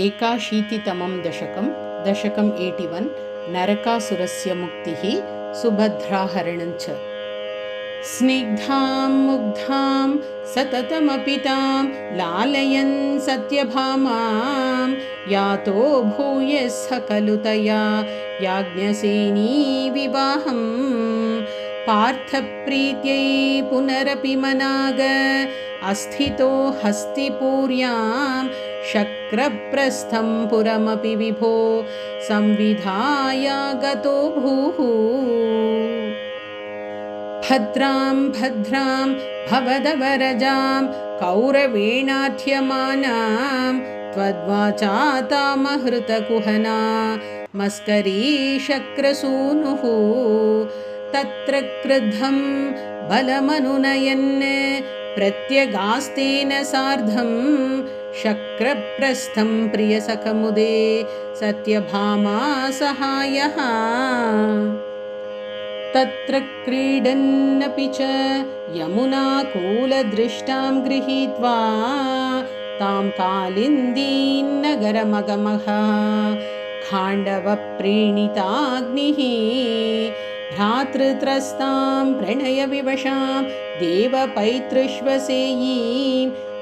एकाशीतितमं दशकम् 81 नरकासुरस्य मुक्तिः सुभद्राहरणञ्च। स्निग्धां मुग्धां सततमपि तां लालयन् सत्यभामां यातो भूयः खलु तया याज्ञसेनी विवाहं पार्थप्रीत्यै पुनरपि मनाग अस्थितो हस्तिपुर्यां शक्रप्रस्थं पुरमपि विभो संविधाय गतो भूः। भद्रां भद्रां भवदवरजां कौरवेणार्थ्यमानां त्वद्वाचा तामहृतकुहना मस्करी शक्रसूनुः तत्र क्रुद्धं बलमनुनयन् प्रत्यगास्तेन सार्धं शक्रप्रस्थं प्रियसखमुदे सत्यभामा सहायः। तत्र क्रीडन्नपि च यमुनाकूलदृष्टां गृहीत्वा तां कालिन्दीं नगरमगमः खाण्डवप्रीणिताग्निः भ्रातृत्रस्तां प्रणयविवशां देवपैतृष्वसेयीं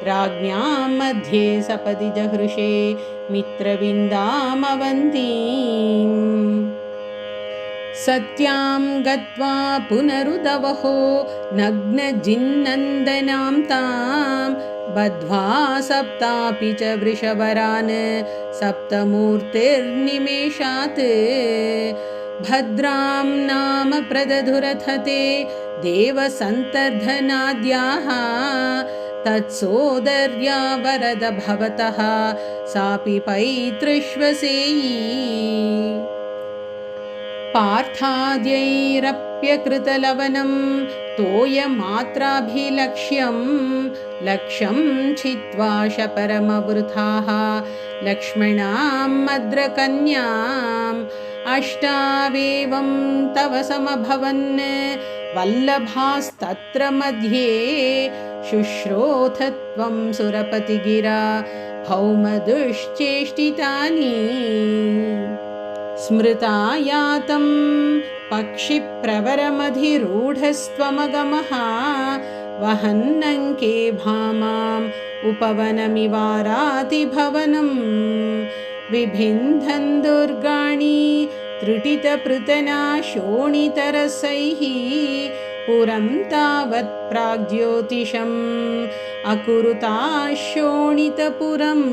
राज्ञां मध्ये सपदि जहृषे मित्रविन्दामवन्तीम्। सत्यां गत्वा पुनरुदवहो नग्नजिन्नन्दनां तां बद्ध्वा सप्तापि च वृषवरान् सप्तमूर्तिर्निमेषात् भद्रां नाम प्रदधुरथ ते देवसन्तर्धनाद्याः तत्सोदर्या वरद भवतः सापि पैतृष्वसेयी। पार्थाद्यैरप्यकृतलवनं तोयमात्राभिलक्ष्यं लक्ष्यं छित्त्वा शपरमवृथाः लक्ष्मणां मद्रकन्याम् अष्टावेवं तव समभवन् वल्लभास्तत्र मध्ये शुश्रोथ त्वं सुरपतिगिरा भौमदुश्चेष्टितानि। स्मृता यातं पक्षिप्रवरमधिरूढस्त्वमगमः वहन्नङ्के भामाम् उपवनमिवारातिभवनं विभिन्धन् दुर्गाणि त्रुटितपृतना शोणितरसैः पुरं तावत् प्राग्ज्योतिषम् अकुरुता शोणितपुरम्।